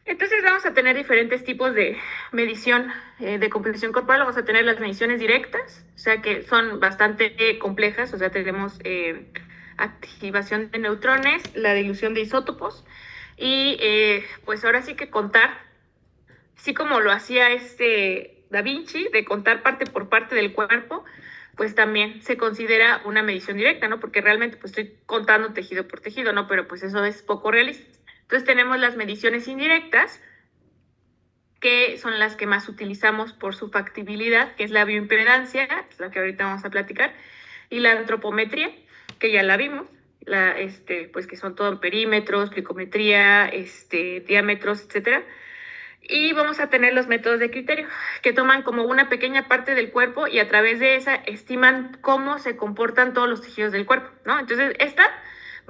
Entonces vamos a tener diferentes tipos de medición de composición corporal. Vamos a tener las mediciones directas, o sea que son bastante complejas, o sea tenemos activación de neutrones, la dilución de isótopos y pues ahora sí que contar, así como lo hacía Da Vinci, de contar parte por parte del cuerpo, pues también se considera una medición directa, ¿no? Porque realmente pues estoy contando tejido por tejido, ¿no? Pero pues eso es poco realista. Entonces tenemos las mediciones indirectas, que son las que más utilizamos por su factibilidad, que es la bioimpedancia, que es la que ahorita vamos a platicar, y la antropometría, que ya la vimos, pues que son todo perímetros, plicometría, diámetros, etcétera. Y vamos a tener los métodos de criterio, que toman como una pequeña parte del cuerpo y a través de esa estiman cómo se comportan todos los tejidos del cuerpo, ¿no? Entonces, esta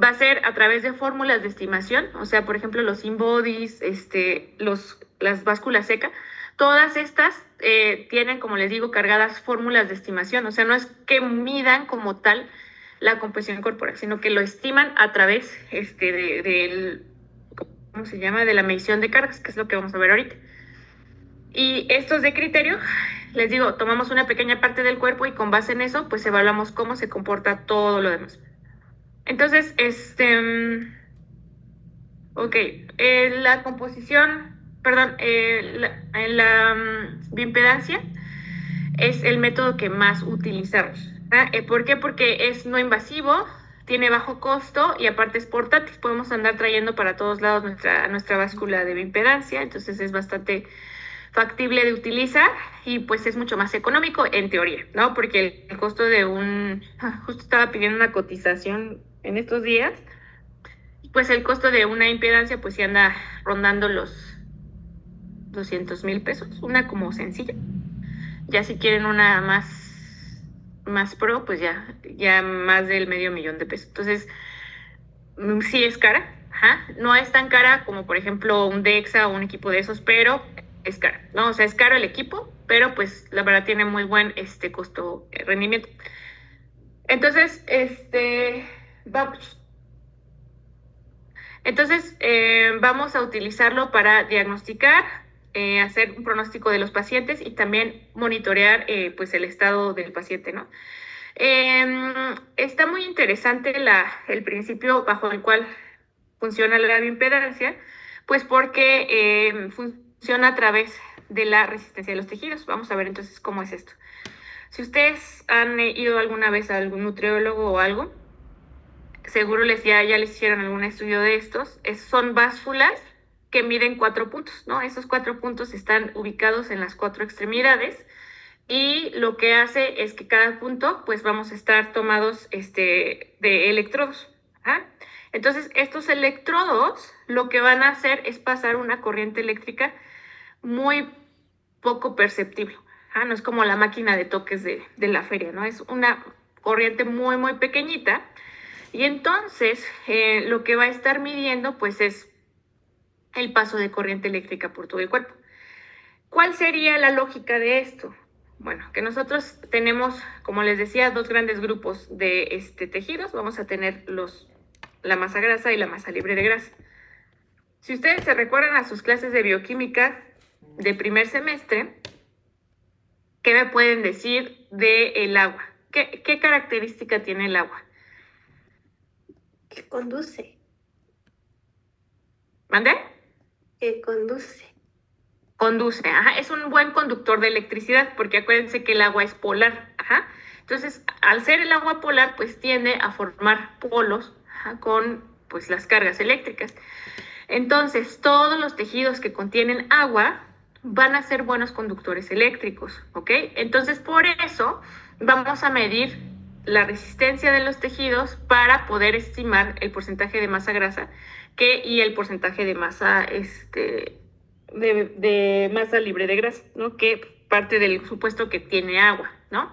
va a ser a través de fórmulas de estimación, o sea, por ejemplo, los InBodies, las básculas secas, todas estas tienen, como les digo, cargadas fórmulas de estimación, o sea, no es que midan como tal la composición corporal, sino que lo estiman a través ¿cómo se llama? De la medición de cargas, que es lo que vamos a ver ahorita. Y estos de criterio, les digo, tomamos una pequeña parte del cuerpo y con base en eso, pues evaluamos cómo se comporta todo lo demás. Entonces, la composición, la bioimpedancia es el método que más utilizamos. ¿Por qué? Porque es no invasivo, tiene bajo costo y aparte es portátil. Podemos andar trayendo para todos lados nuestra báscula de bioimpedancia, entonces es bastante factible de utilizar y pues es mucho más económico en teoría, ¿no? Porque el costo de justo estaba pidiendo una cotización en estos días, pues el costo de una impedancia pues sí anda rondando los 200,000 pesos, una como sencilla. Ya si quieren una más pro, pues ya más del $500,000 pesos. Entonces, sí es cara, no es tan cara como por ejemplo un DEXA o un equipo de esos, pero es cara, ¿no? O sea, es caro el equipo, pero pues la verdad tiene muy buen costo-rendimiento. Entonces, vamos. Entonces, vamos a utilizarlo para diagnosticar, hacer un pronóstico de los pacientes y también monitorear pues el estado del paciente, ¿no? Está muy interesante el principio bajo el cual funciona la bioimpedancia, pues porque funciona a través de la resistencia de los tejidos. Vamos a ver entonces cómo es esto. Si ustedes han ido alguna vez a algún nutriólogo o algo, seguro ya les hicieron algún estudio de estos. Son básculas que miden 4 puntos, ¿no? Esos 4 puntos están ubicados en las 4 extremidades y lo que hace es que cada punto, pues vamos a estar tomados de electrodos. Entonces, estos electrodos lo que van a hacer es pasar una corriente eléctrica muy poco perceptible. No es como la máquina de toques de la feria, ¿no? Es una corriente muy, muy pequeñita. Y entonces, lo que va a estar midiendo, pues, es el paso de corriente eléctrica por todo el cuerpo. ¿Cuál sería la lógica de esto? Bueno, que nosotros tenemos, como les decía, 2 grandes grupos de tejidos. Vamos a tener la masa grasa y la masa libre de grasa. Si ustedes se recuerdan a sus clases de bioquímica de primer semestre, ¿qué me pueden decir del agua? ¿Qué característica tiene el agua? Que conduce. ¿Mande? Que conduce. Conduce, es un buen conductor de electricidad, porque acuérdense que el agua es polar, Entonces, al ser el agua polar, pues tiende a formar polos con pues las cargas eléctricas. Entonces, todos los tejidos que contienen agua van a ser buenos conductores eléctricos, ¿ok? Entonces, por eso vamos a medir la resistencia de los tejidos para poder estimar el porcentaje de masa grasa y el porcentaje de masa de masa libre de grasa, ¿no? Que parte del supuesto que tiene agua, ¿no?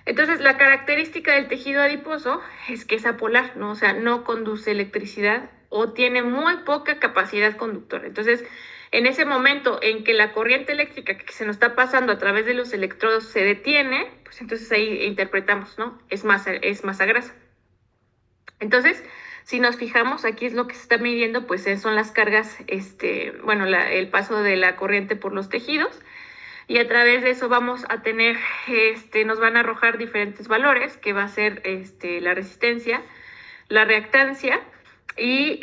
Entonces, la característica del tejido adiposo es que es apolar, ¿no? O sea, no conduce electricidad o tiene muy poca capacidad conductora. Entonces, en ese momento en que la corriente eléctrica que se nos está pasando a través de los electrodos se detiene, pues entonces ahí interpretamos, ¿no? Es masa grasa. Entonces, si nos fijamos, aquí es lo que se está midiendo, pues son las cargas, el paso de la corriente por los tejidos, y a través de eso vamos a tener, nos van a arrojar diferentes valores, que va a ser la resistencia, la reactancia, y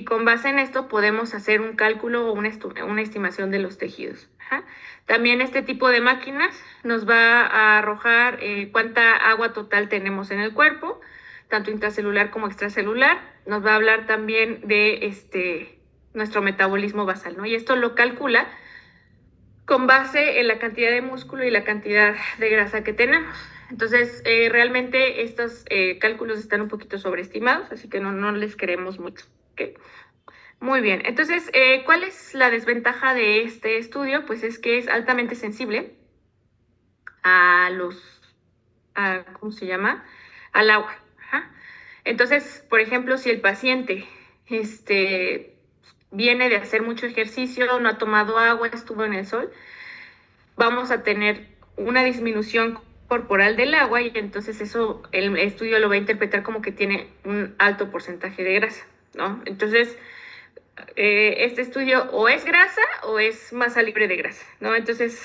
con base en esto podemos hacer un cálculo o una estimación de los tejidos. También este tipo de máquinas nos va a arrojar cuánta agua total tenemos en el cuerpo, tanto intracelular como extracelular. Nos va a hablar también de nuestro metabolismo basal, ¿no? Y esto lo calcula con base en la cantidad de músculo y la cantidad de grasa que tenemos. Entonces, realmente estos cálculos están un poquito sobreestimados, así que no les queremos mucho. ¿Okay? Muy bien, entonces, ¿cuál es la desventaja de este estudio? Pues es que es altamente sensible ¿cómo se llama? Al agua. Entonces, por ejemplo, si el paciente viene de hacer mucho ejercicio, no ha tomado agua, estuvo en el sol, vamos a tener una disminución corporal del agua y entonces eso el estudio lo va a interpretar como que tiene un alto porcentaje de grasa, ¿no? Entonces, este estudio o es grasa o es masa libre de grasa, ¿no? Entonces,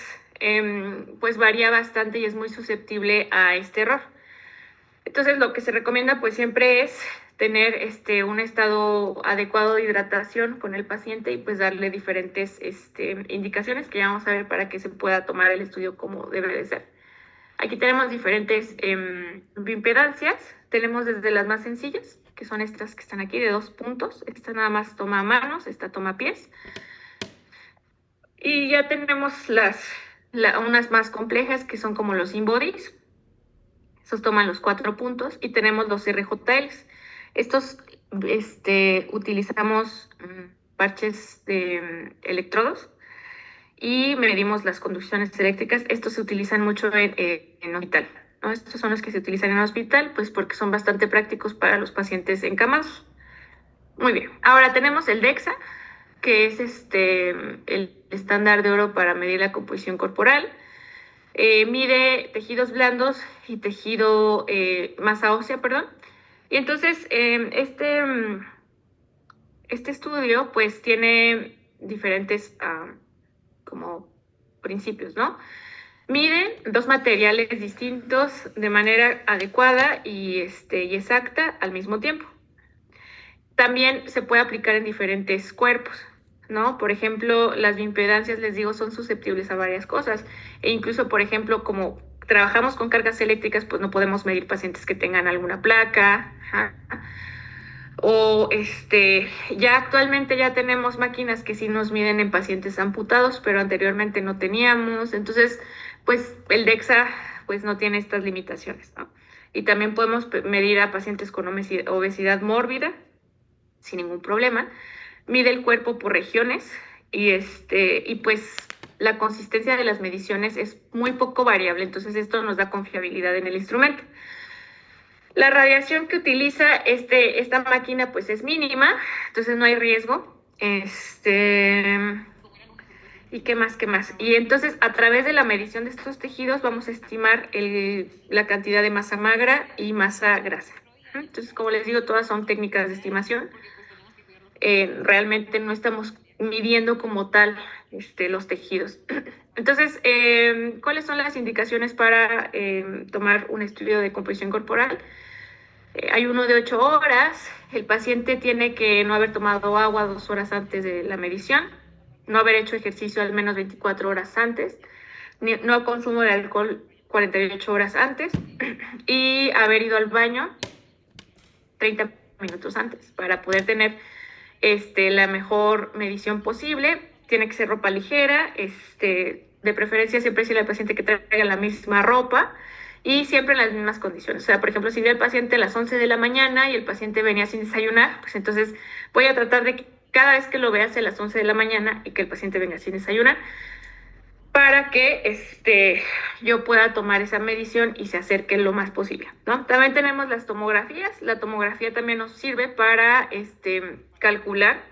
pues varía bastante y es muy susceptible a este error. Entonces, lo que se recomienda pues siempre es tener un estado adecuado de hidratación con el paciente y pues darle diferentes indicaciones que ya vamos a ver para que se pueda tomar el estudio como debe de ser. Aquí tenemos diferentes bioimpedancias. Tenemos desde las más sencillas, que son estas que están aquí de 2 puntos. Esta nada más toma manos, esta toma pies. Y ya tenemos unas más complejas que son como los InBodies. Esos toman los 4 puntos. Y tenemos los RJLs. Estos utilizamos parches de electrodos y medimos las conducciones eléctricas. Estos se utilizan mucho en hospital, ¿no? Estos son los que se utilizan en hospital, pues porque son bastante prácticos para los pacientes encamados. Muy bien, ahora tenemos el DEXA, que es el estándar de oro para medir la composición corporal. Mide tejidos blandos y tejido masa ósea, perdón. Y entonces este estudio pues tiene diferentes como principios, ¿no? Mide dos materiales distintos de manera adecuada y exacta al mismo tiempo. También se puede aplicar en diferentes cuerpos, ¿no? Por ejemplo, las bioimpedancias, les digo, son susceptibles a varias cosas. E incluso, por ejemplo, como trabajamos con cargas eléctricas, pues no podemos medir pacientes que tengan alguna placa. Ajá. O ya actualmente ya tenemos máquinas que sí nos miden en pacientes amputados, pero anteriormente no teníamos. Entonces, pues el DEXA pues no tiene estas limitaciones, ¿no? Y también podemos medir a pacientes con obesidad mórbida sin ningún problema. Mide el cuerpo por regiones y pues la consistencia de las mediciones es muy poco variable, entonces esto nos da confiabilidad en el instrumento. La radiación que utiliza esta máquina pues es mínima, entonces no hay riesgo. ¿Y qué más? Y entonces a través de la medición de estos tejidos vamos a estimar la cantidad de masa magra y masa grasa. Entonces, como les digo, todas son técnicas de estimación. Realmente no estamos midiendo como tal los tejidos. Entonces, ¿cuáles son las indicaciones para tomar un estudio de composición corporal? Hay uno de 8 horas. El paciente tiene que no haber tomado agua 2 horas antes de la medición, no haber hecho ejercicio al menos 24 horas antes, no consumo de alcohol 48 horas antes y haber ido al baño 30 minutos antes para poder tener la mejor medición posible. Tiene que ser ropa ligera, de preferencia siempre decirle al paciente que traiga la misma ropa y siempre en las mismas condiciones. O sea, por ejemplo, si vi al paciente a las 11 de la mañana y el paciente venía sin desayunar, pues entonces voy a tratar de que cada vez que lo veas a las 11 de la mañana y que el paciente venga sin desayunar, para que yo pueda tomar esa medición y se acerque lo más posible, ¿no? También tenemos las tomografías. La tomografía también nos sirve para calcular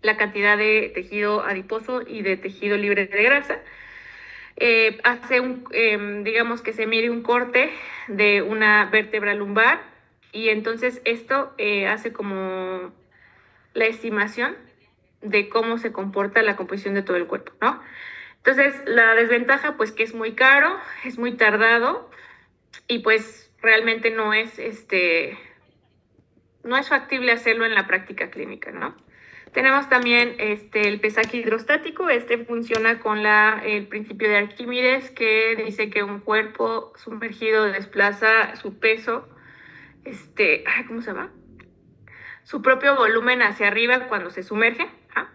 la cantidad de tejido adiposo y de tejido libre de grasa. Digamos que se mide un corte de una vértebra lumbar y entonces esto hace como la estimación de cómo se comporta la composición de todo el cuerpo, ¿no? Entonces, la desventaja, pues que es muy caro, es muy tardado y pues realmente no es factible hacerlo en la práctica clínica, ¿no? Tenemos también el pesaje hidrostático. Funciona con el principio de Arquímedes, que dice que un cuerpo sumergido desplaza su peso, ¿cómo se llama? Su propio volumen hacia arriba cuando se sumerge.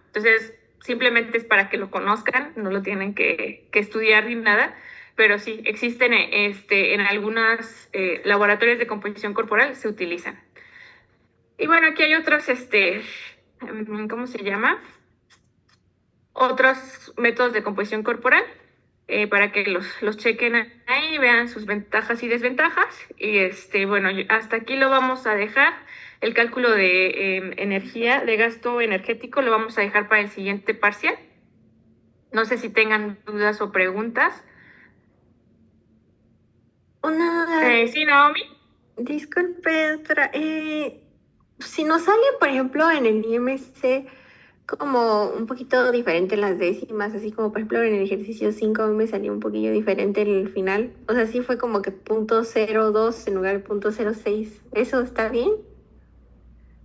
Entonces, simplemente es para que lo conozcan, no lo tienen que estudiar ni nada, pero sí, existen en algunos laboratorios de composición corporal, se utilizan. Y bueno, aquí hay otros, ¿cómo se llama? Otros métodos de composición corporal para que los chequen ahí, vean sus ventajas y desventajas. Y bueno, hasta aquí lo vamos a dejar. El cálculo de energía, de gasto energético, lo vamos a dejar para el siguiente parcial. No sé si tengan dudas o preguntas. Sí, Naomi. Disculpe, doctora. Si nos sale, por ejemplo, en el IMC como un poquito diferente las décimas, así como por ejemplo en el ejercicio 5 me salió un poquillo diferente el final. O sea, sí fue como que .02 en lugar de .06. ¿Eso está bien?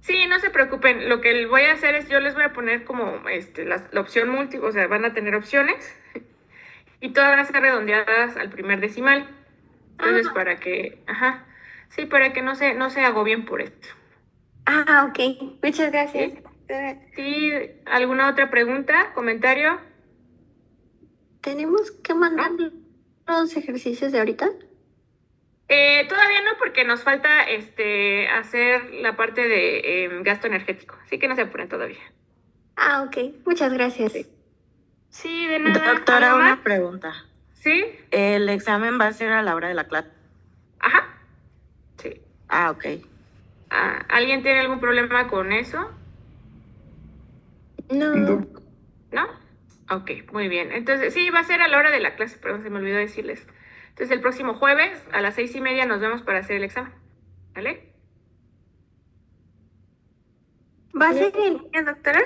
Sí, no se preocupen. Lo que voy a hacer es, yo les voy a poner como la opción múltiple, o sea, van a tener opciones y todas van a ser redondeadas al primer decimal. Entonces, para que no se agobien por esto. Ok. Muchas gracias. ¿Sí? ¿Alguna otra pregunta, comentario? ¿Tenemos que mandar los ejercicios de ahorita? Todavía no, porque nos falta hacer la parte de gasto energético, así que no se apuren todavía. Ok. Muchas gracias. Sí. Sí, de nada. Doctora, ¿Algo una más? pregunta. ¿Sí? ¿El examen va a ser a la hora de la clase? Ajá. Sí. Ah, ok. ¿Alguien tiene algún problema con eso? No. ¿No? Ok, muy bien. Entonces, sí, va a ser a la hora de la clase, perdón, se me olvidó decirles. Entonces, el próximo jueves a las 6:30 nos vemos para hacer el examen. ¿Vale? ¿Va a ser en línea, doctora?